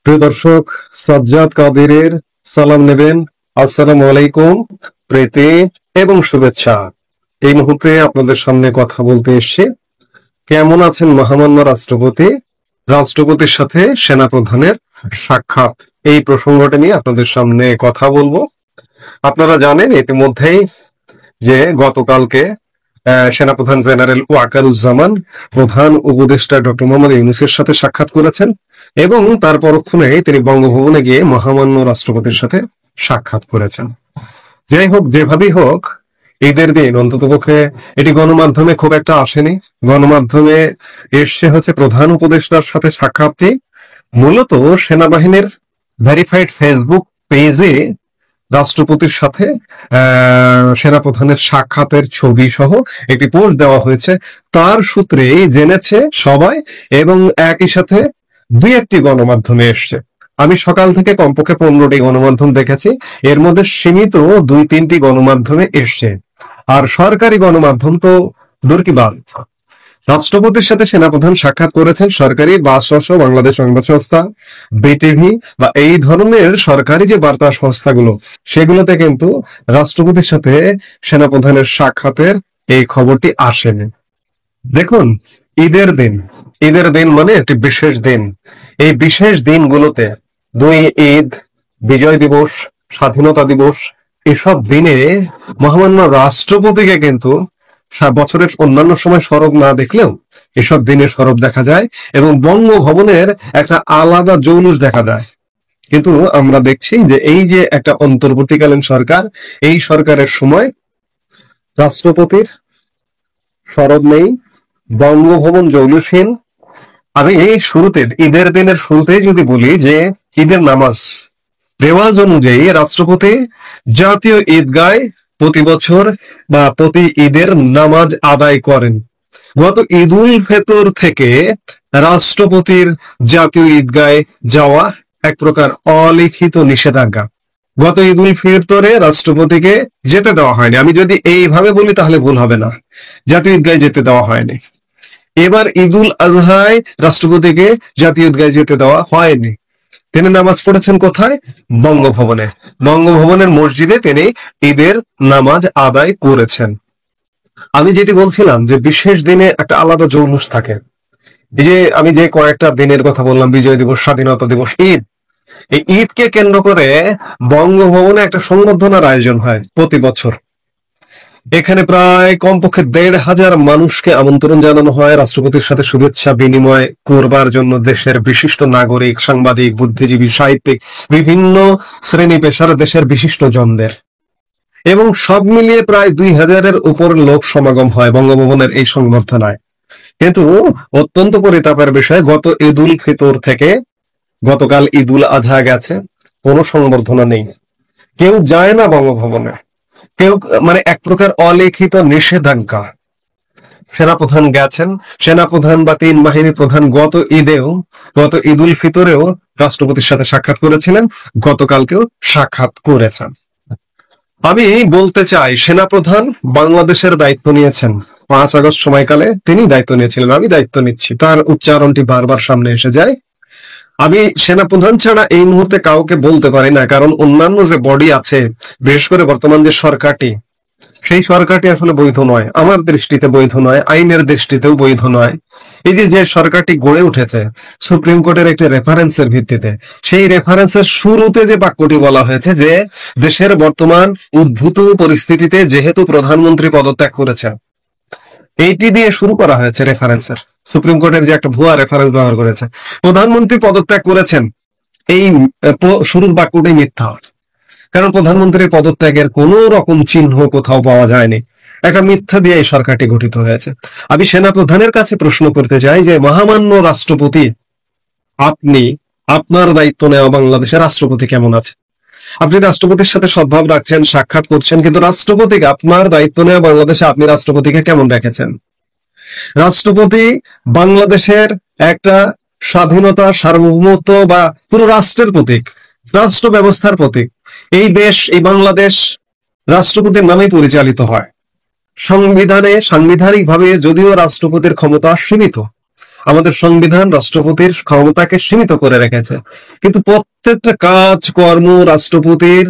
প্রিয় দর্শক, সাজ্জাদ কাদেরের সালাম নেবেন। আসসালামু আলাইকুম, প্রীতি এবং শুভেচ্ছা। এই মুহূর্তে আপনাদের সামনে কথা বলতে এসেছি। কেমন আছেন মহামান্য রাষ্ট্রপতি? রাষ্ট্রপতির সাথে সেনাপ্রধানের সাক্ষাৎ, এই প্রসঙ্গটা নিয়ে আপনাদের সামনে কথা বলবো। আপনারা জানেন ইতিমধ্যেই যে গতকালকে সেনাপ্রধান জেনারেল ওয়াকারুজ্জামান প্রধান উপদেষ্টা ডক্টর মোহাম্মদ ইউনূসের সাথে সাক্ষাৎ করেছেন এবং তার পরক্ষণে তিনি বঙ্গভবনে গিয়ে মহামান্য রাষ্ট্রপতির সাথে সাক্ষাৎ করেছেন। যাই হোক, যেভাবেই হোক, ঈদের দিন অন্ততপক্ষে এটি গণমাধ্যমে খুব একটা আসেনি। গণমাধ্যমে এসছে হচ্ছে প্রধান উপদেষ্টার সাথে সাক্ষাৎটি মূলত সেনাবাহিনীর ভেরিফাইড ফেসবুক পেজে রাষ্ট্রপতির সাথে সেনাপ্রধানের সাক্ষাতের ছবি সহ একটি পোস্ট দেওয়া হয়েছে। তার সূত্রে জেনেছে সবাই এবং একই সাথে দুই একটি গণমাধ্যমে এসছে। আমি সকাল থেকে কমপক্ষে 15টি গণমাধ্যম দেখেছি, এর মধ্যে সীমিত 2-3টি গণমাধ্যমে এসছে। আর সরকারি গণমাধ্যম তো দূর কি বাদ। রাষ্ট্রপতির সাথে সেনাপ্রধান সাক্ষাৎ করেছেন সরকারি বাংলাদেশ সংবাদ সংস্থা, বিটিভি বা এই ধরনের সরকারি যে বার্তা সংস্থাগুলো, সেগুলোতে কিন্তু রাষ্ট্রপতির সাথে সেনাপ্রধানের সাক্ষাতের এই খবরটি আসেনি। দেখুন, ঈদের দিন মানে একটি বিশেষ দিন। এই বিশেষ দিনগুলোতে ঈদ, বিজয় দিবস, স্বাধীনতা দিবস, এসব দিনে মহামান্য রাষ্ট্রপতিকে কিন্তু বছরের অন্যান্য সময় সরব না দেখলেও এসব দিনে সরব দেখা যায় এবং বঙ্গভবনের একটা আলাদা জৌলুস দেখা যায়। কিন্তু আমরা দেখছি যে এই যে একটা অন্তর্বর্তীকালীন সরকার, এই সরকারের সময় রাষ্ট্রপতির সরব নেই, বঙ্গভবন জৌলুসহীন। আমি এই শুরুতে, ঈদের দিনের শুরুতে যদি বলি যে ঈদের নামাজ রেওয়াজ অনুযায়ী রাষ্ট্রপতি জাতীয় ঈদগায় প্রতি বছর বা প্রতি ঈদের নামাজ আদায় করেন। গত ঈদ উল ফিতর থেকে রাষ্ট্রপতির জাতীয় ঈদগায় যাওয়া এক প্রকার অলিখিত নিষেধাজ্ঞা। গত ঈদ উল ফিতরে রাষ্ট্রপতিকে যেতে দেওয়া হয়নি। আমি যদি এইভাবে বলি তাহলে ভুল হবে না, জাতীয় ঈদগায় যেতে দেওয়া হয়নি। এবার ঈদ উল আজহায় রাষ্ট্রপতিকে জাতীয় ঈদগায় যেতে দেওয়া হয়নি। তিনি নামাজ পড়েছেন কোথায়? বঙ্গভবনে। বঙ্গভবনের মসজিদে তিনি ঈদের নামাজ আদায় করেছেন। আমি যেটি বলছিলাম যে বিশেষ দিনে একটা আলাদা জৌলুস থাকে। এই যে আমি যে কয়েকটা দিনের কথা বললাম, বিজয় দিবস, স্বাধীনতা দিবস, ঈদ, এই ঈদকে কেন্দ্র করে বঙ্গভবনে একটা সংবর্ধনার আয়োজন হয় প্রতি বছর। এখানে প্রায় কমপক্ষে 1,500 মানুষকে আমন্ত্রণ জানানো হয় রাষ্ট্রপতির সাথে শুভেচ্ছা বিনিময় করবার জন্য। দেশের বিশিষ্ট নাগরিক, সাংবাদিক, বুদ্ধিজীবী, সাহিত্যিক, বিভিন্ন শ্রেণী পেশার দেশের বিশিষ্ট জনদের, এবং সব মিলিয়ে প্রায় 2,000-এর উপর লোক সমাগম হয় বঙ্গভবনের এই সংবর্ধনায়। কিন্তু অত্যন্ত পরিতাপের বিষয়, গত ঈদ উল ফিতর থেকে গতকাল ঈদ উল আজহা গেছে, কোনো সংবর্ধনা নেই, কেউ যায় না বঙ্গভবনে, কেউ, মানে এক প্রকার অলিখিত নিষেধাজ্ঞা। সেনাপ্রধান গেছেন, সেনাপ্রধান বা 3 বাহিনী প্রধান গত ঈদ উল ফিতরেও রাষ্ট্রপতির সাথে সাক্ষাৎ করেছিলেন, গতকালকেও সাক্ষাৎ করেছেন। আমি বলতে চাই, সেনাপ্রধান বাংলাদেশের দায়িত্ব নিয়েছেন 5 আগস্ট সময়কালে, তিনি দায়িত্ব নিয়েছিলেন, আমি দায়িত্ব নিচ্ছি, তার উচ্চারণটি বারবার সামনে এসে যায়। আমি সেনাপ্রধান ছাড়া এই মুহূর্তে কাউকে বলতে পারি না, কারণ অন্যান্য যে বডি আছে, বিশেষ করে বর্তমান যে সরকারটি, সেই সরকারটি আসলে বৈধ নয়, আমার দৃষ্টিতে বৈধ নয়, আইনের দৃষ্টিতেও বৈধ নয়। এই যে সরকারটি গড়ে উঠেছে সুপ্রিম কোর্টের একটি রেফারেন্সের ভিত্তিতে, সেই রেফারেন্সের শুরুতে যে বাক্যটি বলা হয়েছে যে দেশের বর্তমান উদ্ভূত পরিস্থিতিতে যেহেতু প্রধানমন্ত্রী পদত্যাগ করেছেন, এইটি দিয়ে শুরু করা হয়েছে রেফারেন্সের। সুপ্রিম কোর্টের যে একটা ভুয়া রেফারেন্স ব্যবহার করেছে, প্রধানমন্ত্রী পদত্যাগ করেছেন, এই শুরুর বাক্যটি মিথ্যা, কারণ প্রধানমন্ত্রীর পদত্যাগের কোন রকম চিহ্ন কোথাও পাওয়া যায়নি। একটা মিথ্যা দিয়ে এই সরকারটি গঠিত হয়েছে। আমি সেনাপ্রধানের কাছে প্রশ্ন করতে চাই যে মহামান্য রাষ্ট্রপতি, আপনি, আপনার দায়িত্ব নেওয়া বাংলাদেশের রাষ্ট্রপতি কেমন আছে? আপনি রাষ্ট্রপতির সাথে সদ্ভাব রাখছেন, সাক্ষাৎ করছেন, কিন্তু রাষ্ট্রপতিকে, আপনার দায়িত্ব নেওয়া বাংলাদেশে আপনি রাষ্ট্রপতিকে কেমন রেখেছেন? রাষ্ট্রপতি বাংলাদেশের একটা স্বাধীনতা, সার্বভৌমত্ব বা পুরো রাষ্ট্রের প্রতীক, রাষ্ট্র ব্যবস্থার প্রতীক। এই দেশ, এই বাংলাদেশ রাষ্ট্রপতির নামে পরিচালিত হয়। সাংবিধানিকভাবে যদিও রাষ্ট্রপতির ক্ষমতা সীমিত, আমাদের সংবিধান রাষ্ট্রপতির ক্ষমতাকে সীমিত করে রেখেছে, কিন্তু প্রত্যেকটা কাজ কর্ম রাষ্ট্রপতির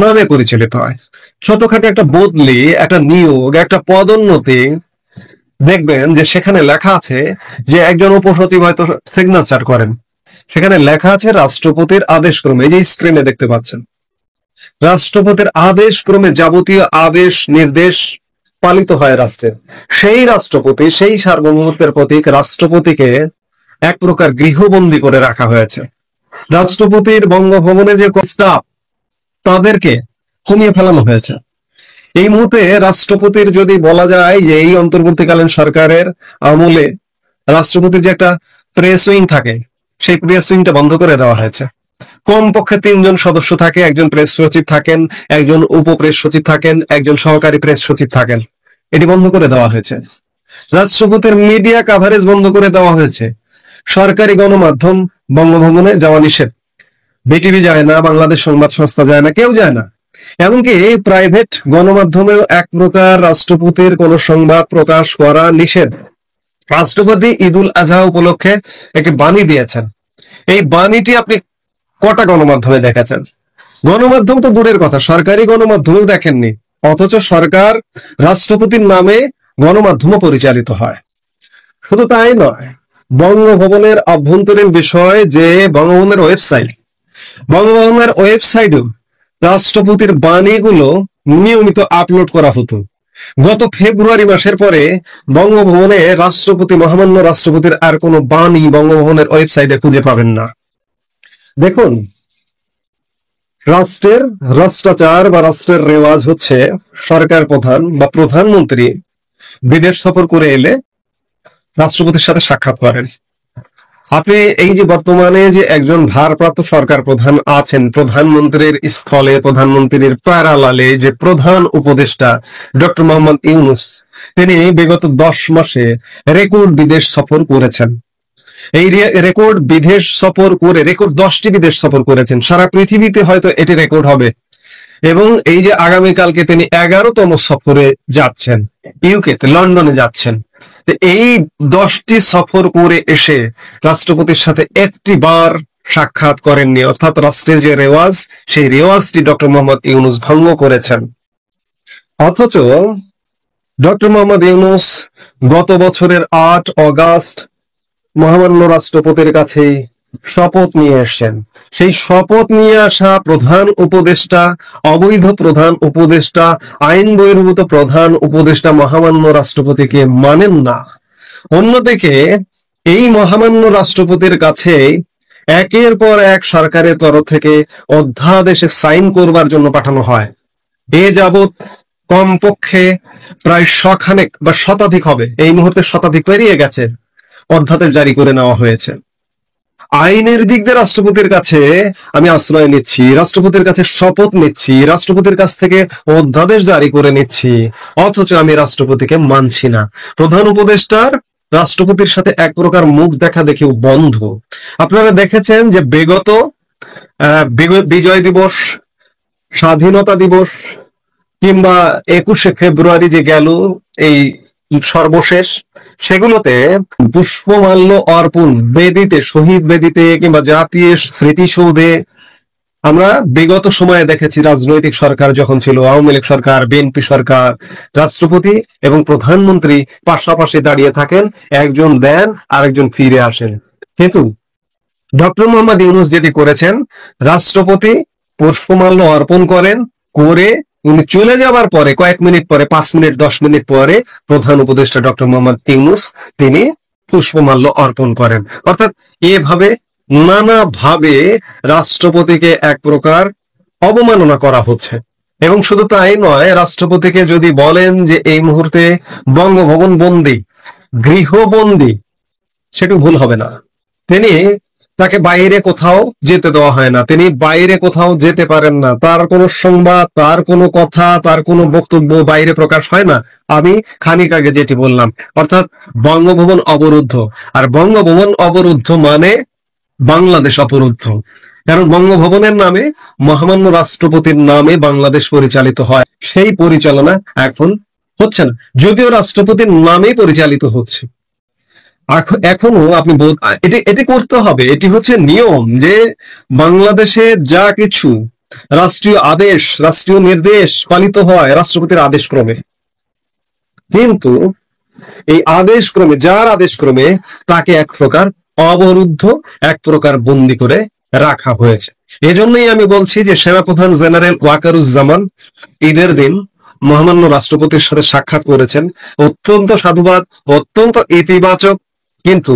নামে পরিচালিত হয়। ছোটখাটো একটা বদলি, একটা নিয়োগ, একটা পদোন্নতি, দেখবেন যে সেখানে লেখা আছে যে একজন উপসচিব হয়তো সিগনেচার করেন, সেখানে লেখা আছে রাষ্ট্রপতির আদেশ ক্রমে। এই যে স্ক্রিনে দেখতে পাচ্ছেন, রাষ্ট্রপতির আদেশ ক্রমে যাবতীয় আদেশ নির্দেশ পালিত হয় রাষ্ট্রের। সেই রাষ্ট্রপতি, সেই সার্বভৌমত্বের প্রতীক রাষ্ট্রপতিকে এক প্রকার গৃহবন্দী করে রাখা হয়েছে। রাষ্ট্রপতির বঙ্গভবনে যে স্টাফ, তাদেরকে কমিয়ে ফেলানো হয়েছে। এই মুহূর্তে রাষ্ট্রপতির যদি বলা যায় যে এই অন্তর্বর্তীকালীন সরকারের আমলে রাষ্ট্রপতির যে একটা প্রেস উইং থাকে, সেই প্রেস উইংটা বন্ধ করে দেওয়া হয়েছে। কমপক্ষে 3 জন সদস্য থাকে, একজন প্রেস সচিব থাকেন, একজন উপপ্রেস সচিব থাকেন, একজন সহকারী প্রেস সচিব থাকেন। এটি বন্ধ করে দেওয়া হয়েছে। রাষ্ট্রপতির মিডিয়া কাভারেজ বন্ধ করে দেওয়া হয়েছে। সরকারি গণমাধ্যম বঙ্গভবনে যাওয়া নিষেধ। বিটিভি যায় না, বাংলাদেশ সংবাদ সংস্থা যায় না, কেউ যায় না। এমনকি প্রাইভেট গণমাধ্যমেও এক প্রকার রাষ্ট্রপতির কোন সংবাদ প্রকাশ করা নিষেধ। রাষ্ট্রপতি ঈদুল আজহা উপলক্ষে একটি বাণী দিয়েছেন। এই বাণীটি আপনি কটা গণমাধ্যমে দেখেছেন? গণমাধ্যম তো দূরের কথা, সরকারি গণমাধ্যমেও দেখেননি। অথচ সরকার রাষ্ট্রপতির নামে গণমাধ্যমও পরিচালিত হয়। শুধু তাই নয়, বঙ্গভবনের অভ্যন্তরীণ বিষয় যে বঙ্গভবনের ওয়েবসাইটেও রাষ্ট্রপতির বাণীগুলো নিয়মিত আপলোড করা হতো। গত ফেব্রুয়ারি মাসের পরে বঙ্গভবনে মহামান্য রাষ্ট্রপতির আর কোনো বাণী বঙ্গভবনের ওয়েবসাইটে খুঁজে পাবেন না। দেখুন, রাষ্ট্রের রাষ্ট্রাচার বা রাষ্ট্রের রেওয়াজ হচ্ছে সরকার প্রধান বা প্রধানমন্ত্রী বিদেশ সফর করে এলে রাষ্ট্রপতির সাথে সাক্ষাৎ করেন। আপনি এই যে বর্তমানে যে একজন ভারপ্রাপ্ত সরকার প্রধান আছেন, প্রধানমন্ত্রীর স্থলে, প্রধানমন্ত্রীর প্যারালালে যে প্রধান উপদেষ্টা ডক্টর মোহাম্মদ ইউনূস, তিনি বিগত 10 মাসে রেকর্ড বিদেশ সফর করেছেন। এই রেকর্ড বিদেশ সফর করে রেকর্ড 10টি বিদেশ সফর করেছেন। সারা পৃথিবীতে হয়তো এটি রেকর্ড হবে। এবং এই যে আগামীকালকে তিনি 11তম সফরে যাচ্ছেন, ইউকেতে, লন্ডনে যাচ্ছেন। এই 10টি সফর করে এসে রাষ্ট্রপতির সাথে একটি বার সাক্ষাৎ করেননি, অর্থাৎ রাষ্ট্রের যে রেওয়াজ, সেই রেওয়াজটি ডক্টর মোহাম্মদ ইউনূস ভঙ্গ করেছেন। অথচ ডক্টর মোহাম্মদ ইউনূস গত বছরের 8 অগাস্ট মহামান্য রাষ্ট্রপতির কাছেই শপথ নিয়ে এসেছেন। সেই শপথ নিয়ে আসা প্রধান উপদেষ্টা, অবৈধ প্রধান উপদেষ্টা, আইন বহির্ভূত প্রধান উপদেষ্টা মহামান্য রাষ্ট্রপতিকে মানেন না। অন্যদিকে এই মহামান্য রাষ্ট্রপতির কাছে একের পর এক সরকারের তরফ থেকে অধ্যাদেশে সাইন করবার জন্য পাঠানো হয়। এ যাবৎ কমপক্ষে প্রায় শখানেক বা শতাধিক হবে, এই মুহূর্তে শতাধিক পেরিয়ে গেছে, অধ্যাদেশ জারি করে নেওয়া হয়েছে। আইনের দিক দিয়ে রাষ্ট্রপতির কাছে আমি আশ্রয় নিচ্ছি, রাষ্ট্রপতির কাছে শপথ নিচ্ছি, রাষ্ট্রপতির কাছ থেকে অধ্যাদেশ জারি করে নিচ্ছি, অথচ আমি রাষ্ট্রপতিকে মানছি না। প্রধান উপদেষ্টার রাষ্ট্রপতির সাথে এক প্রকার মুখ দেখা দেখিও বন্ধ। আপনারা দেখেছেন যে বিগত বিজয় দিবস, স্বাধীনতা দিবস কিংবা 21শে ফেব্রুয়ারি যে গেল, এই সর্বশেষ, সেগুলোতে পুষ্পমাল্য অর্পণ বেদিতে, শহীদ বেদিতে কিংবা জাতীয় স্মৃতিসৌধে আমরা বিগত সময়ে দেখেছি, রাজনৈতিক সরকার যখন ছিল, আওয়ামী লীগ সরকার, বিএনপি সরকার, রাষ্ট্রপতি এবং প্রধানমন্ত্রী পাশাপাশি দাঁড়িয়ে থাকেন, একজন দেন আরেকজন ফিরে আসেন। কিন্তু ডক্টর মোহাম্মদ ইউনূস যেটি করেছেন, রাষ্ট্রপতি পুষ্পমাল্য অর্পণ করেন, করে উনি চলে যাবার পরে কয়েক মিনিট পরে, 5 মিনিট 10 মিনিট পরে প্রধান উপদেষ্টা ডক্টর মোহাম্মদ ইউনূস তিনি পুষ্পমাল্য অর্পণ করেন। অর্থাৎ এভাবে নানাভাবে রাষ্ট্রপতিকে এক প্রকার অবমাননা করা হচ্ছে। এবং শুধু তাই নয়, রাষ্ট্রপতিকে যদি বলেন যে এই মুহূর্তে বঙ্গভবন বন্দী, গৃহবন্দী, সেটু ভুল হবে না। তাকে বাইরে কোথাও যেতে দেওয়া হয় না, তিনি বাইরে কোথাও যেতে পারেন না, তার কোনো সংবাদ, তার কোনো কথা, তার কোনো বক্তব্য বাইরে প্রকাশ হয় না। আমি খানিক আগে যেটি বললাম, অর্থাৎ বঙ্গভবন অবরুদ্ধ। আর বঙ্গভবন অবরুদ্ধ মানে বাংলাদেশ অবরুদ্ধ, কারণ বঙ্গভবনের নামে, মহামান্য রাষ্ট্রপতির নামে বাংলাদেশ পরিচালিত হয়। সেই পরিচালনা এখন হচ্ছে না, যদিও রাষ্ট্রপতির নামে পরিচালিত হচ্ছে। এখনো আপনি এটি এটি করতে হবে, এটি হচ্ছে নিয়ম যে বাংলাদেশে যা কিছু রাষ্ট্রীয় আদেশ, রাষ্ট্রীয় নির্দেশ পালিত হয় রাষ্ট্রপতির আদেশ ক্রমে। কিন্তু এই আদেশ ক্রমে, যার আদেশ ক্রমে তাকে এক প্রকার অবরুদ্ধ, এক প্রকার বন্দি করে রাখা হয়েছে। এজন্যই আমি বলছি যে সেনাপ্রধান জেনারেল ওয়াকারুজ্জামান ঈদের দিন মহামান্য রাষ্ট্রপতির সাথে সাক্ষাৎ করেছেন, অত্যন্ত সাধুবাদ, অত্যন্ত ইতিবাচক। কিন্তু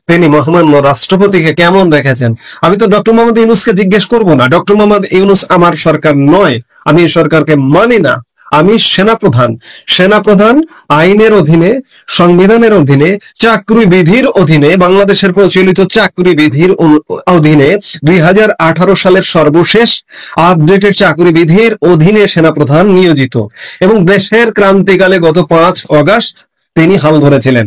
তিনি মহামান্য রাষ্ট্রপতিকে কেমন রেখেছেন? আমি তো ডক্টর মোহাম্মদ ইউনূসকে জিজ্ঞেস করব না, ডক্টর মোহাম্মদ ইউনূস আমার সরকার নয়, আমি এই সরকারকে মানি না। আমি সেনাপ্রধান, সেনাপ্রধান আইনের অধীনে, সংবিধানের অধীনে, চাকরি বিধির অধীনে, বাংলাদেশের প্রচলিত চাকরি বিধির অধীনে 2018 সালের সর্বশেষ আপডেটেড চাকরি বিধির অধীনে সেনাপ্রধান নিয়োজিত, এবং দেশের ক্রান্তিকালে গত 5 অগাস্ট তিনি হাল ধরেছিলেন।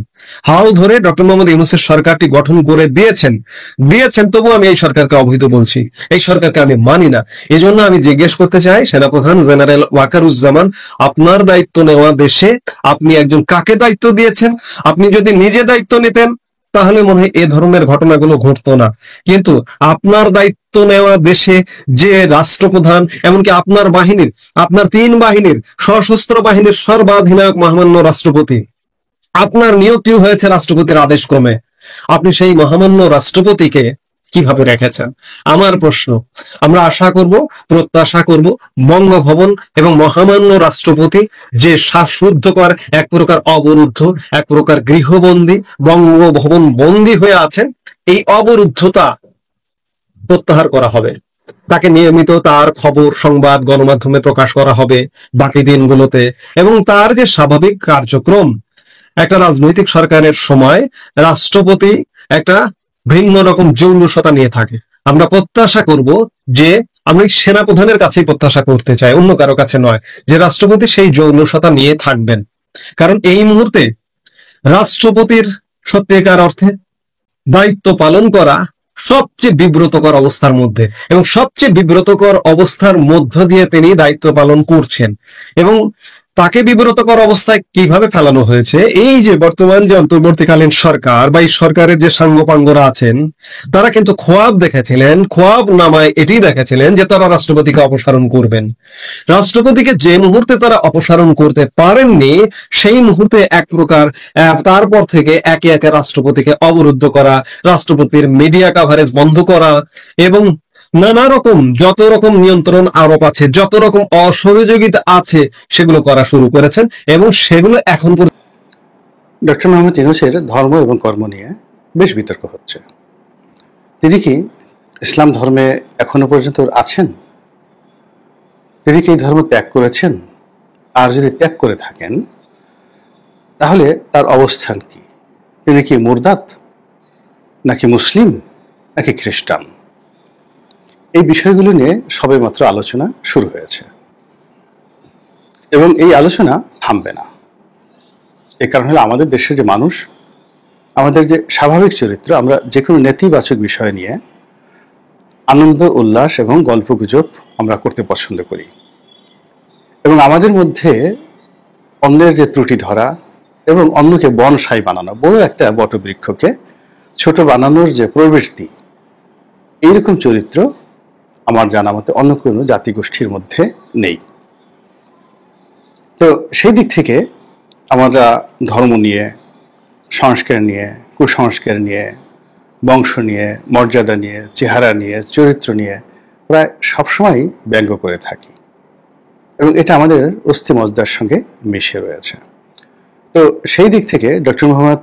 হাল ধরে ডক্টর মোহাম্মদ ইউনূসের সরকারটি গঠন করে দিয়েছেন তবু আমি এই সরকারকে অবৈধ বলছি, এই সরকারকে আমি মানি না। এজন্য আমি জিজ্ঞেস করতে চাই সেনাপ্রধান জেনারেল ওয়াকারুজ্জামান, আপনার দায়িত্ব নেওয়া দেশে আপনি একজন কাকে দায়িত্ব দিয়েছেন? আপনি যদি নিজে দায়িত্ব নিতেন তাহলে মনে হয় এ ধরনের ঘটনাগুলো ঘটতো না। কিন্তু আপনার দায়িত্ব নেওয়া দেশে যে রাষ্ট্রপ্রধান, এমনকি আপনার বাহিনীর, আপনার 3 বাহিনীর, সশস্ত্র বাহিনীর সর্বাধিনায়ক মহামান্য রাষ্ট্রপতি, আপনার নিয়োগটিও হয়েছে রাষ্ট্রপতির আদেশ ক্রমে, আপনি সেই মহামান্য রাষ্ট্রপতিকে কিভাবে রেখেছেন? আমার প্রশ্ন। আমরা আশা করব, প্রত্যাশা করব বঙ্গভবন এবং মহামান্য রাষ্ট্রপতি যে শ্বাসরুদ্ধকর, এক প্রকার অবরুদ্ধ, এক প্রকার গৃহবন্দী, বঙ্গভবন বন্দী হয়ে আছেন, এই অবরুদ্ধতা প্রত্যাহার করা হবে। তাকে নিয়মিত তার খবর, সংবাদ গণমাধ্যমে প্রকাশ করা হবে বাকি দিনগুলোতে, এবং তার যে স্বাভাবিক কার্যক্রম, একটা রাজনৈতিক সরকারের সময় রাষ্ট্রপতি একটা ভিন্ন রকম জৌলুসতা নিয়ে থাকে। আমরা প্রত্যাশা করব যে, আমি সেনাপ্রধানের কাছেই প্রত্যাশা করতে চাই, অন্য কারো কাছে নয়, যে রাষ্ট্রপতি সেই জৌলুসতা নিয়ে থাকবেন। কারণ এই মুহূর্তে রাষ্ট্রপতির সত্যিকার অর্থে দায়িত্ব পালন করা সবচেয়ে বিব্রতকর অবস্থার মধ্যে, এবং সবচেয়ে বিব্রতকর অবস্থার মধ্য দিয়ে তিনি দায়িত্ব পালন করছেন। এবং তাকে বিব্রতকর অবস্থায় কিভাবে ফেলানো হয়েছে, এই যে বর্তমান যে অন্তর্বর্তীকালীন সরকার বা এই সরকারের যে সাঙ্গপাঙ্গরা আছেন, তারা কিন্তু খোয়াব দেখেছিলেন, খোয়াব নামায় এটি দেখেছিলেন যে তারা রাষ্ট্রপতিকে অপসারণ করবেন। রাষ্ট্রপতিকে যে মুহূর্তে তারা অপসারণ করতে পারেননি, সেই মুহূর্তে এক প্রকার তারপর থেকে একে একে রাষ্ট্রপতিকে অবরুদ্ধ করা, রাষ্ট্রপতির মিডিয়া কাভারেজ বন্ধ করা, এবং নানা রকম যত রকম নিয়ন্ত্রণ আরোপ আছে, যত রকম অসহযোগিতা আছে, সেগুলো করা শুরু করেছেন, এবং সেগুলো এখন ডক্টর মোহাম্মদ ইউনূসের ধর্ম এবং কর্ম নিয়ে বেশ বিতর্ক হচ্ছে। তিনি কি ইসলাম ধর্মে এখনো পর্যন্ত আছেন? তিনি কি এই ধর্ম ত্যাগ করেছেন? আর যদি ত্যাগ করে থাকেন তাহলে তার অবস্থান কি? তিনি কি মুরদাদ, নাকি মুসলিম, নাকি খ্রিস্টান? এই বিষয়গুলো নিয়ে সবেমাত্র আলোচনা শুরু হয়েছে, এবং এই আলোচনা থামবে না। এর কারণ হলো আমাদের দেশের যে মানুষ, আমাদের যে স্বাভাবিক চরিত্র, আমরা যে কোনো নেতিবাচক বিষয় নিয়ে আনন্দ উল্লাস এবং গল্পগুজব আমরা করতে পছন্দ করি, এবং আমাদের মধ্যে অন্যের যে ত্রুটি ধরা এবং অন্যকে বনসাই বানানো, বড় একটা বটবৃক্ষকে ছোট বানানোর যে প্রবৃত্তি, এইরকম চরিত্র আমার জানা মতে অন্য কোনো জাতিগোষ্ঠীর মধ্যে নেই। তো সেই দিক থেকে আমরা ধর্ম নিয়ে, সংস্কার নিয়ে, কুসংস্কার নিয়ে, বংশ নিয়ে, মর্যাদা নিয়ে, চেহারা নিয়ে, চরিত্র নিয়ে প্রায় সবসময় ব্যঙ্গ করে থাকি, এবং এটা আমাদের অস্থিমজ্জার সঙ্গে মিশে রয়েছে। তো সেই দিক থেকে ডক্টর মোহাম্মদ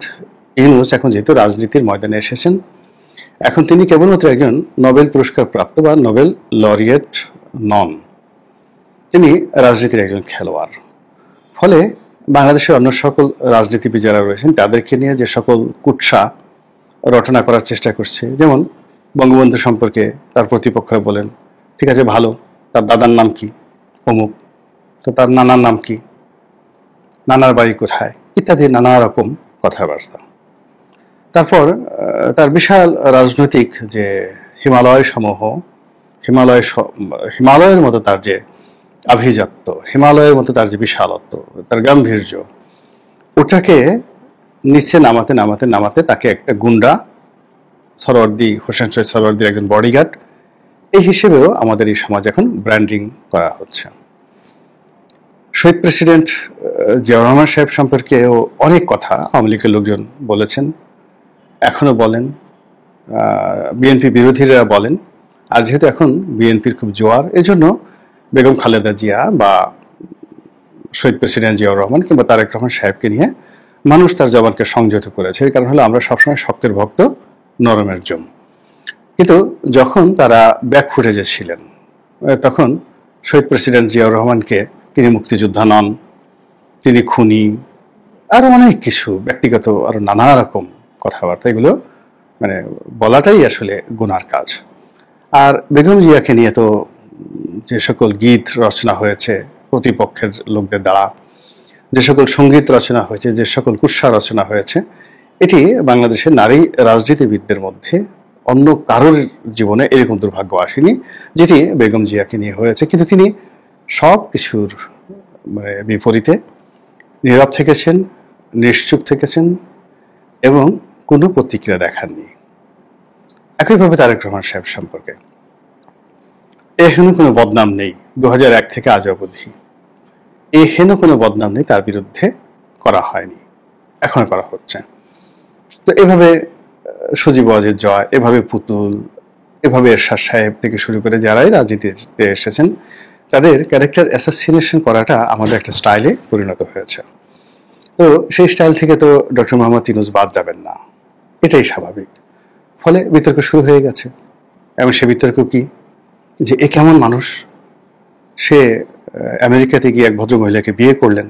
ইউনূস এখন যেহেতু রাজনীতির ময়দানে এসেছেন, এখন তিনি কেবলমাত্র একজন নোবেল পুরস্কার প্রাপ্ত বা নোবেল লরিয়েট নন, তিনি রাজনীতির একজন খেলোয়াড়। ফলে বাংলাদেশের অন্য সকল রাজনীতিবিদ যারা রয়েছেন তাদেরকে নিয়ে যে সকল কুৎসা রটনা করার চেষ্টা করছে, যেমন বঙ্গবন্ধু সম্পর্কে তার প্রতিপক্ষরা বলেন, ঠিক আছে ভালো, তার দাদার নাম কি অমুক, তো তার নানার নাম কি, নানার বাড়ি কোথায়, ইত্যাদি নানা রকম কথাবার্তা। তারপর তার বিশাল রাজনৈতিক যে হিমালয় সমূহ, হিমালয়ের মতো তার যে আভিজাত্য, হিমালয়ের মতো তার যে বিশালত্ব, তার গাম্ভীর্য, ওটাকে নিচে নামাতে নামাতে নামাতে তাকে একটা গুন্ডা, সরওয়ার্দী, হোসেন শহীদ সরওয়ার্দীর একজন বডিগার্ড, এই হিসেবেও আমাদের এই সমাজ এখন ব্র্যান্ডিং করা হচ্ছে। শহীদ প্রেসিডেন্ট জিয়াউর রহমান সাহেব সম্পর্কেও অনেক কথা আওয়ামী লীগের লোকজন বলেছেন, এখনো বলেন, বিএনপি বিরোধীরা বলেন। আর যেহেতু এখন বিএনপির খুব জোয়ার, এজন্য বেগম খালেদা জিয়া বা শহীদ প্রেসিডেন্ট জিয়াউর রহমান কিংবা তারেক রহমান সাহেবকে নিয়ে মানুষ তার জবানকে সংযত করেছে। এর কারণ হলো আমরা সবসময় শক্তের ভক্ত, নরমের জম। কিন্তু যখন তারা ব্যাক ফুটেজে ছিলেন, তখন শহীদ প্রেসিডেন্ট জিয়াউর রহমানকে তিনি মুক্তিযোদ্ধা নন, তিনি খুনি, আরো অনেক কিছু ব্যক্তিগত আরো নানা রকম কথাবার্তা, এগুলো মানে বলাটাই আসলে গুনার কাজ। আর বেগম জিয়াকে নিয়ে তো যে সকল গীত রচনা হয়েছে প্রতিপক্ষের লোকদের দ্বারা, যে সকল সঙ্গীত রচনা হয়েছে, যে সকল কুৎসা রচনা হয়েছে, এটি বাংলাদেশের নারী রাজনীতিবিদদের মধ্যে অন্য কারোর জীবনে এরকম দুর্ভাগ্য আসেনি যেটি বেগম জিয়াকে নিয়ে হয়েছে। কিন্তু তিনি সব কিছুর মানে বিপরীতে নীরব থেকেছেন, নিশ্চুপ থেকেছেন এবং কোনো প্রতিক্রিয়া দেখাননি। একইভাবে তারেক রহমান সাহেব সম্পর্কে এখনো কোনো বদনাম নেই, 2001 থেকে আজ অবধি এহেন কোনো বদনাম নেই তার বিরুদ্ধে করা হয়নি, এখনো করা হচ্ছে। তো এভাবে সজীব ওয়াজেদ জয়, এভাবে পুতুল, এভাবে এরশাদ সাহেব থেকে শুরু করে যারাই রাজনীতিতে এসেছেন, তাদের ক্যারেক্টার অ্যাসাসিনেশন করাটা আমাদের একটা স্টাইলে পরিণত হয়েছে। তো সেই স্টাইল থেকে তো ডক্টর মোহাম্মদ ইউনূস বাদ যাবেন না, এটাই স্বাভাবিক। ফলে বিতর্ক শুরু হয়ে গেছে। এবং সে বিতর্ক কি, যে এ কেমন মানুষ, সে আমেরিকাতে গিয়ে এক ভদ্র মহিলাকে বিয়ে করলেন,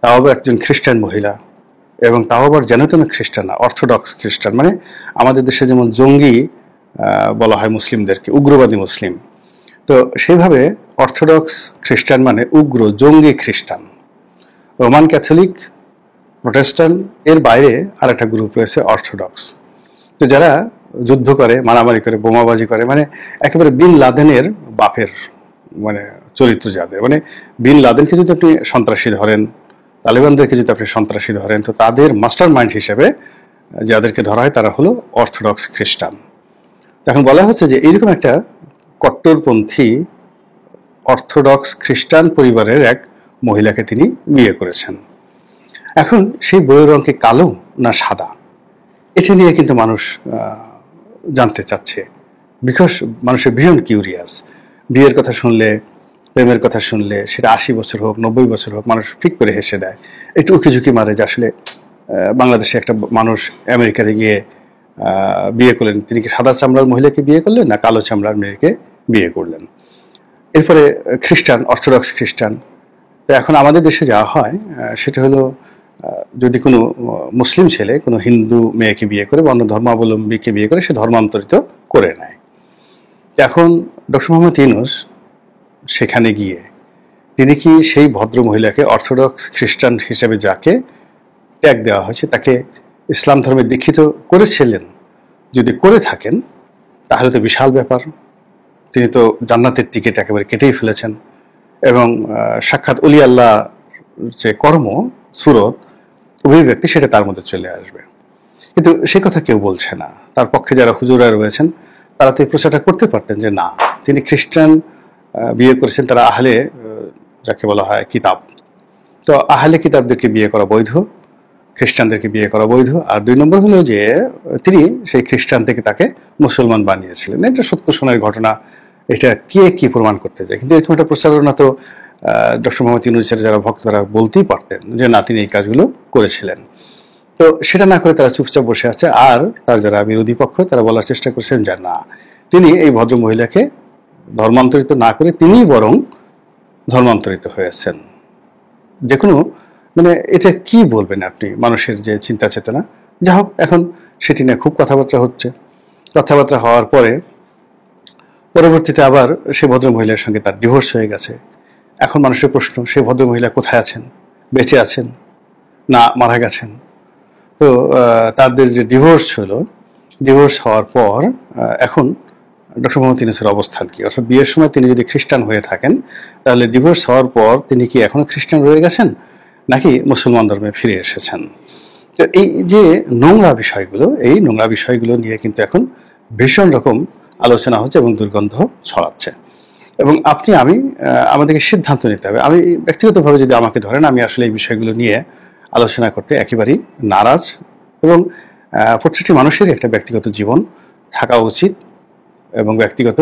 তাও আবার একজন খ্রিস্টান মহিলা, এবং তাও আবার যেন তেন খ্রিস্টান না, অর্থোডক্স খ্রিস্টান। মানে আমাদের দেশে যেমন জঙ্গি বলা হয় মুসলিমদেরকে, উগ্রবাদী মুসলিম, তো সেইভাবে অর্থোডক্স খ্রিস্টান মানে উগ্র জঙ্গি খ্রিস্টান। রোমান ক্যাথলিক, প্রোটেস্টান্ট, এর বাইরে আর একটা গ্রুপ রয়েছে অর্থোডক্স। তো যারা যুদ্ধ করে, মারামারি করে, বোমাবাজি করে, মানে একেবারে বিন লাদেনের বাপের মানে চরিত্র যাদের, মানে বিন লাদেনকে যদি আপনি সন্ত্রাসী ধরেন, তালেবানদেরকে যদি আপনি সন্ত্রাসী ধরেন, তো তাদের মাস্টার মাইন্ড হিসেবে যাদেরকে ধরা হয় তারা হলো অর্থোডক্স খ্রিস্টান। এখন বলা হচ্ছে যে এইরকম একটা কট্টরপন্থী অর্থোডক্স খ্রিস্টান পরিবারের এক মহিলাকে তিনি বিয়ে করেছেন। এখন সেই বইয়ের রং কি কালো না সাদা, এটা নিয়ে কিন্তু মানুষ জানতে চাচ্ছে, বিকজ মানুষের ভীষণ কিউরিয়াস। বিয়ের কথা শুনলে, প্রেমের কথা শুনলে, সেটা 80 বছর হোক, 90 বছর হোক, মানুষ ঠিক করে হেসে দেয়, একটু উকিঝুঁকি মারে যে আসলে বাংলাদেশে একটা মানুষ আমেরিকাতে গিয়ে বিয়ে করলেন, তিনি কি সাদা চামড়ার মহিলাকে বিয়ে করলেন না কালো চামড়ার মেয়েকে বিয়ে করলেন। এরপরে খ্রিস্টান, অর্থোডক্স খ্রিস্টান। তো এখন আমাদের দেশে যাওয়া হয় সেটা হলো, যদি কোনো মুসলিম ছেলে কোনো হিন্দু মেয়েকে বিয়ে করে বা অন্য ধর্মাবলম্বীকে বিয়ে করে, সে ধর্মান্তরিত করে নেয়। এখন ডক্টর মোহাম্মদ ইউনূস সেখানে গিয়ে তিনি কি সেই ভদ্র মহিলাকে অর্থোডক্স খ্রিস্টান হিসেবে যাকে ট্যাগ দেওয়া হয়েছে তাকে ইসলাম ধর্মে দীক্ষিত করেছিলেন? যদি করে থাকেন তাহলে তো বিশাল ব্যাপার। তিনি তো জান্নাতের টিকিট একেবারে কেটেই ফেলেছেন, এবং সাক্ষাৎ অলি আল্লাহ যে কর্ম, সুরত, অভিব্যক্তি, সেটা তার মধ্যে চলে আসবে। কিন্তু সে কথা কেউ বলছে না। তার পক্ষে যারা হুজুরা রয়েছেন তারা তো এই প্রচারটা করতে পারতেন যে না, তিনি খ্রিস্টান বিয়ে করেছেন, তারা আহলে যাকে বলা হয় কিতাব, তো আহলে কিতাবদেরকে বিয়ে করা বৈধ, খ্রিস্টানদেরকে বিয়ে করা বৈধ। আর 2 নম্বর হলো যে তিনি সেই খ্রিস্টান থেকে তাকে মুসলমান বানিয়েছিলেন। এটা সত্য সোনার ঘটনা, এটা কে কি প্রমাণ করতে যায়। কিন্তু এরকম একটা প্রচারণা তো ডক্টর মোহাম্মদ ইউনূসের যারা ভক্ত তারা বলতেই পারতেন যে না, তিনি এই কাজগুলো করেছিলেন। তো সেটা না করে তারা চুপচাপ বসে আছে। আর তার যারা বিরোধী পক্ষ তারা বলার চেষ্টা করছেন যে না, তিনি এই ভদ্র মহিলাকে ধর্মান্তরিত না করে তিনিই বরং ধর্মান্তরিত হয়েছেন। যে কোনো মানে এটা কি বলবেন আপনি, মানুষের যে চিন্তা চেতনা। যা হোক, এখন সেটি নিয়ে খুব কথাবার্তা হচ্ছে। কথাবার্তা হওয়ার পরে পরবর্তীতে আবার সেই ভদ্র মহিলার সঙ্গে তার ডিভোর্স হয়ে গেছে। এখন মানুষের প্রশ্ন, সেই ভদ্র মহিলা কোথায় আছেন? বেঁচে আছেন না মারা গেছেন? তো তাদের যে ডিভোর্স হলো, ডিভোর্স হওয়ার পর এখন ডক্টর মোহাম্মদ ইউনূসের অবস্থান কি? অর্থাৎ বিয়ের সময় তিনি যদি খ্রিস্টান হয়ে থাকেন, তাহলে ডিভোর্স হওয়ার পর তিনি কি এখনো খ্রিস্টান রয়ে গেছেন নাকি মুসলমান ধর্মে ফিরে এসেছেন? তো এই যে এই নোংরা বিষয়গুলো নিয়ে কিন্তু এখন ভীষণ রকম আলোচনা হচ্ছে এবং দুর্গন্ধ ছড়াচ্ছে। এবং আমাদেরকে সিদ্ধান্ত নিতে হবে। আমি ব্যক্তিগতভাবে যদি আমাকে ধরেন, আমি আসলে এই বিষয়গুলো নিয়ে আলোচনা করতে একেবারেই নারাজ। এবং প্রত্যেকটি মানুষেরই একটা ব্যক্তিগত জীবন থাকা উচিত এবং ব্যক্তিগত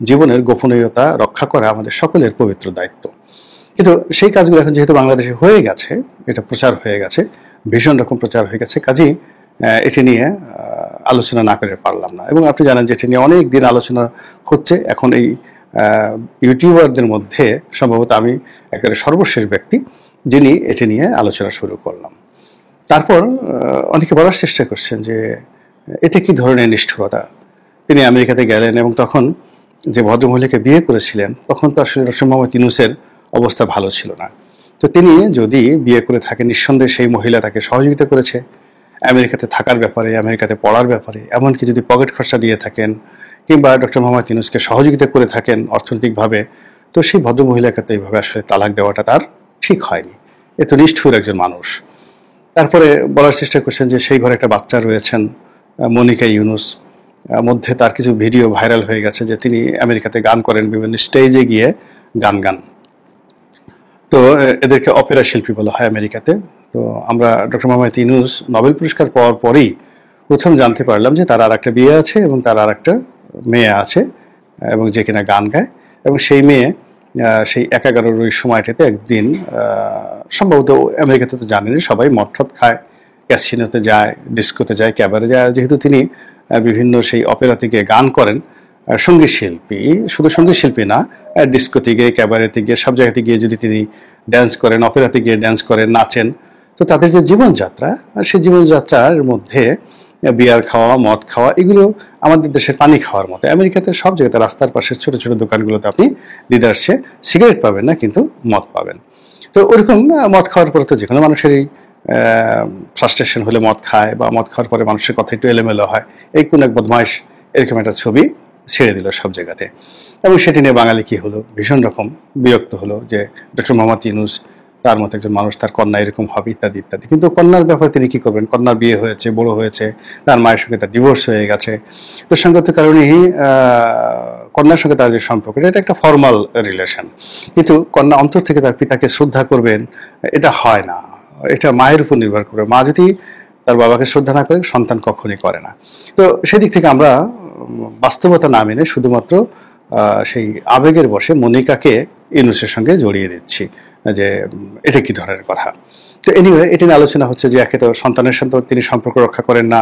জীবনের গোপনীয়তা রক্ষা করা আমাদের সকলের পবিত্র দায়িত্ব। কিন্তু সেই কাজগুলো এখন যেহেতু বাংলাদেশে হয়ে গেছে, এটা প্রচার হয়ে গেছে, ভীষণ রকম প্রচার হয়ে গেছে, কাজেই এটি নিয়ে আলোচনা না করে পারলাম না। এবং আপনি জানেন যে এটি নিয়ে অনেক দিন আলোচনা হচ্ছে। এখন এই ইউটিউবারদের মধ্যে সম্ভবত আমি একেবারে সর্বশেষ ব্যক্তি যিনি এটি নিয়ে আলোচনা শুরু করলাম। তারপর অনেকে বলার চেষ্টা করছেন যে এটা কি ধরনের নিষ্ঠুরতা। তিনি আমেরিকাতে গেলেন এবং তখন যে ভদ্রমহিলাকে বিয়ে করেছিলেন তখন তো আসলে ডক্টর মোহাম্মদ ইউনূসের অবস্থা ভালো ছিল না। তো তিনি যদি বিয়ে করে থাকেন, নিঃসন্দেহে সেই মহিলা তাকে সহযোগিতা করেছে আমেরিকাতে থাকার ব্যাপারে, আমেরিকাতে পড়ার ব্যাপারে। এমনকি যদি পকেট খরচা দিয়ে থাকেন কিংবা ডক্টর মোহাম্মদ ইউনূসকে সহযোগিতা করে থাকেন অর্থনৈতিকভাবে, তো সেই ভদ্রমহিলাকে তো এইভাবে আসলে তালাক দেওয়াটা তার ঠিক হয়নি। এ তো নিষ্ঠুর একজন মানুষ। তারপরে বলার চেষ্টা করছেন যে সেই ঘরে একটা বাচ্চা রয়েছেন, মনিকা ইউনুস। মধ্যে তার কিছু ভিডিও ভাইরাল হয়ে গেছে যে তিনি আমেরিকাতে গান করেন, বিভিন্ন স্টেজে গিয়ে গান। তো এদেরকে অপেরা শিল্পী বলা হয় আমেরিকাতে। তো আমরা ডক্টর মোহাম্মদ ইউনূস নোবেল পুরস্কার পাওয়ার পরেই প্রথম জানতে পারলাম যে তার আর একটা বিয়ে আছে এবং তার আর একটা মেয়ে আছে, এবং যে কিনা গান গায়। এবং সেই মেয়ে সেই 11 ওই সময়টাতে একদিন সম্ভবত আমেরিকাতে তো জানেনই সবাই, মদ ঠদ খায়, ক্যাসিনোতে যায়, ডিস্কোতে যায়, ক্যাবারে যায়। যেহেতু তিনি বিভিন্ন সেই অপেরাতে গিয়ে গান করেন, সঙ্গীত শিল্পী, শুধু সঙ্গীত শিল্পী না, ডিস্কোতে গিয়ে, ক্যাবারেতে গিয়ে, সব জায়গাতে গিয়ে যদি তিনি ড্যান্স করেন, অপেরাতে গিয়ে ড্যান্স করেন, নাচেন, তো তাদের যে জীবনযাত্রা, সেই জীবনযাত্রার মধ্যে বিয়ার খাওয়া, মদ খাওয়া, এগুলো আমাদের দেশের পানি খাওয়ার মতো। আমেরিকাতে সব জায়গাতে রাস্তার পাশের ছোট ছোট দোকানগুলোতে আপনি দিদারসে সিগারেট পাবেন না, কিন্তু মদ পাবেন। তো ওরকম মদ খাওয়ার পরে তো যে কোনো মানুষেরই ফ্রাস্ট্রেশন হলে মদ খায়, বা মদ খাওয়ার পরে মানুষের কথা একটু এলোমেলো হয়, এই কোন এক বদমাইশ এরকম একটা ছবি ছেড়ে দিল সব জায়গাতে। এবং সেটি নিয়ে বাঙালি কি হলো, ভীষণ রকম বিরক্ত হলো যে ডক্টর মোহাম্মদ ইউনূস, তার মতো একজন মানুষ, তার কন্যা এরকম হবে, ইত্যাদি ইত্যাদি। কিন্তু কন্যার ব্যাপারে তিনি কি করবেন? কন্যার বিয়ে হয়েছে, বড় হয়েছে, তার মায়ের সঙ্গে তার ডিভোর্স হয়ে গেছে। তো সঙ্গত কারণেই কন্যার সঙ্গে তার যে সম্পর্ক, এটা একটা ফর্মাল রিলেশন। কিন্তু কন্যা অন্তর থেকে তার পিতাকে শ্রদ্ধা করবেন, এটা হয় না। এটা মায়ের উপর নির্ভর করে। মা যদি তার বাবাকে শ্রদ্ধা না করে, সন্তান কখনই করে না। তো সেদিক থেকে আমরা বাস্তবতা না মেনে শুধুমাত্র সেই আবেগের বশে মনিকাকে ইউনূসের সঙ্গে জড়িয়ে দিচ্ছি যে এটা কি ধরনের কথা। তো এনিওয়ে, এটা নিয়ে আলোচনা হচ্ছে যে একে তো সন্তানের সাথে তিনি সম্পর্ক রক্ষা করেন না,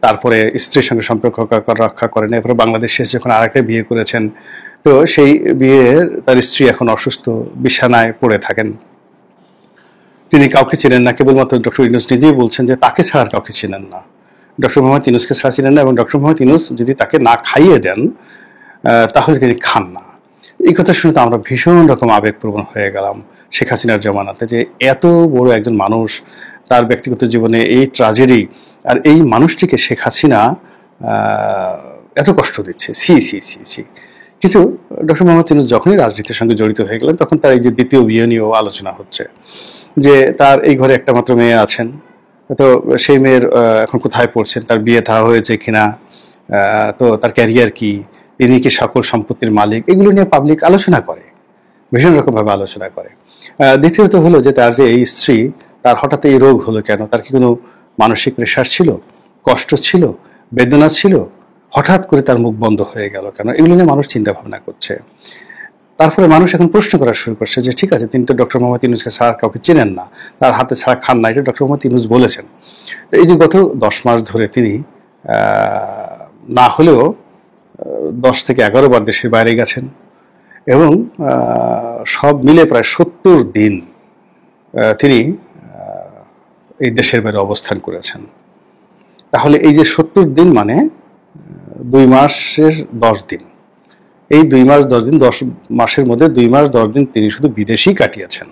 তারপরে স্ত্রীর সঙ্গে সম্পর্ক রক্ষা করেন, এরপরে বাংলাদেশে এসে যখন আরেকটা বিয়ে করেছেন, তো সেই বিয়ের তার স্ত্রী এখন অসুস্থ, বিছানায় পড়ে থাকেন। তিনি কাউকে চেনেন না, কেবলমাত্র ডক্টর ইউনূস নিজেই বলছেন যে তাকে ছাড়া আর কাউকে চেনেন না, ডক্টর মোহাম্মদ ইউনূসকে ছাড়া চিনেন না, এবং ডক্টর মোহাম্মদ ইউনূস যদি তাকে না খাইয়ে দেন তাহলে তিনি খান না। এই কথা শুনে তো আমরা ভীষণ রকম আবেগপ্রবণ হয়ে গেলাম শেখ হাসিনার জমানাতে, যে এত বড় একজন মানুষ, তার ব্যক্তিগত জীবনে এই ট্র্যাজেডি, আর এই মানুষটিকে শেখ হাসিনা এত কষ্ট দিচ্ছে। সি সি সি সি। কিন্তু ডক্টর মোহাম্মদ ইউনূস যখনই রাজনীতির সঙ্গে জড়িত হয়ে গেলেন, তখন তার এই যে দ্বিতীয় বিয়ে নিয়েও আলোচনা হচ্ছে, যে তার এই ঘরে একটা মাত্র মেয়ে আছেন, তো সেই মেয়ের এখন কোথায় পড়ছেন, তার বিয়ে থা হয়েছে কিনা, তো তার ক্যারিয়ার কি, তিনি কি সকল সম্পত্তির মালিক, এগুলো নিয়ে পাবলিক আলোচনা করে, ভীষণ রকমভাবে আলোচনা করে। দ্বিতীয়ত হলো যে তার যে এই স্ত্রী, তার হঠাৎ এই রোগ হলো কেন, তার কি কোনো মানসিক প্রেশার ছিল, কষ্ট ছিল, বেদনা ছিল, হঠাৎ করে তার মুখ বন্ধ হয়ে গেল কেন, এগুলো নিয়ে মানুষ চিন্তা ভাবনা করছে। তারপরে মানুষ এখন প্রশ্ন করা শুরু করছে যে ঠিক আছে, তিনি তো ডক্টর মোহাম্মদ ইউনূসকে ছাড়া কাউকে চেনেন না, তার হাতে ছাড়া খান না, এটা ডক্টর মোহাম্মদ ইউনূস বলেছেন। তো এই যে গত 10 মাস ধরে তিনি না হলেও 10 থেকে 11 বার দেশের বাইরে গেছেন, এবং সব মিলে প্রায় 70 দিন তিনি এই দেশের বাইরে অবস্থান করেছেন। তাহলে এই যে 70 দিন মানে 2 মাসের 10 দিন, এই 2 মাস 10 দিন, 10 মাসের মধ্যে 2 মাস 10 দিন তিনি শুধু বিদেশেই কাটিয়েছেন।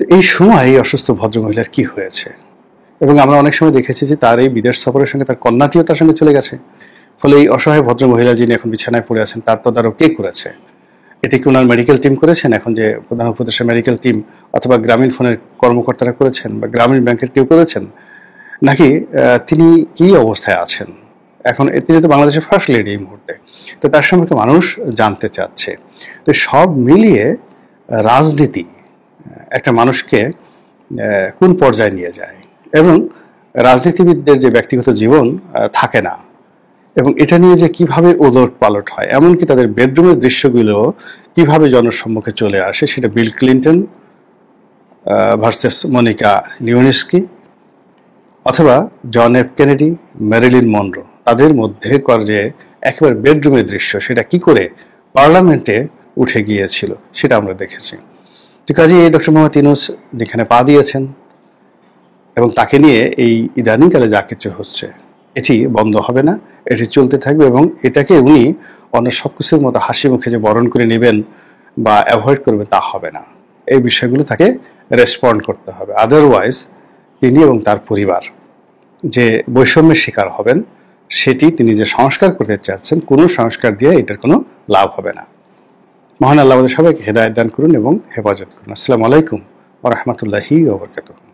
এই সময় এই অসুস্থ ভদ্রমহিলার কি হয়েছে? এবং আমরা অনেক সময় দেখেছি যে তার এই বিদেশ সফরের সঙ্গে তার কন্যাটিও তার সঙ্গে চলে গেছে। ফলে এই অসহায় ভদ্রমহিলা যিনি এখন বিছানায় পড়ে আছেন, তার তদারক কে করেছে? এটা কি ওনার মেডিকেল টিম করেছেন, এখন যে প্রধান উপদেষ্টা মেডিকেল টিম, অথবা গ্রামীণ ফোনের কর্মকর্তারা করেছেন, বা গ্রামীণ ব্যাংকের কেউ করেছেন, নাকি তিনি কি অবস্থায় আছেন? এখন তিনি তো বাংলাদেশের ফার্স্ট লেডি এই মুহূর্তে, তো তার সম্পর্কে মানুষ জানতে চাচ্ছে। তো সব মিলিয়ে রাজনীতি একটা মানুষকে কোন পর্যায়ে নিয়ে যায়, এবং রাজনীতিবিদদের যে ব্যক্তিগত জীবন থাকে না, এবং এটা নিয়ে যে কিভাবে ওলট পালট হয়, এমনকি তাদের বেডরুমের দৃশ্যগুলো কিভাবে জনসম্মুখে চলে আসে, সেটা Bill Clinton versus Monica Lewinsky, অথবা John F Kennedy, Marilyn Monroe, তাদের মধ্যে যে একেবারে বেডরুমের দৃশ্য, সেটা কি করে পার্লামেন্টে উঠে গিয়েছিল সেটা আমরা দেখেছি। তো কাজে ডক্টর মোহাম্মদ ইউনূস যেখানে পা দিয়েছেন, এবং তাকে নিয়ে এই ইদানিংকালে যা কিছু হচ্ছে, এটি বন্ধ হবে না, এটি চলতে থাকবে, এবং এটাকে উনি অন্য সব কিছুর মতো হাসি মুখে যে বরণ করে নেবেন বা অ্যাভয়েড করবেন তা হবে না। এই বিষয়গুলো তাকে রেসপন্ড করতে হবে, আদারওয়াইজ তিনি এবং তার পরিবার যে বৈষম্যের শিকার হবেন, সেটি তিনি যে সংস্কার করতে চাচ্ছেন, কোনো সংস্কার দিয়ে এটার কোনো লাভ হবে না। মহান আল্লাহ আমাদের সবাইকে হেদায়েত দান করুন এবং হেফাজত করুন। আসসালামু আলাইকুম ওয়া রাহমাতুল্লাহি ওয়া বারাকাতুহু।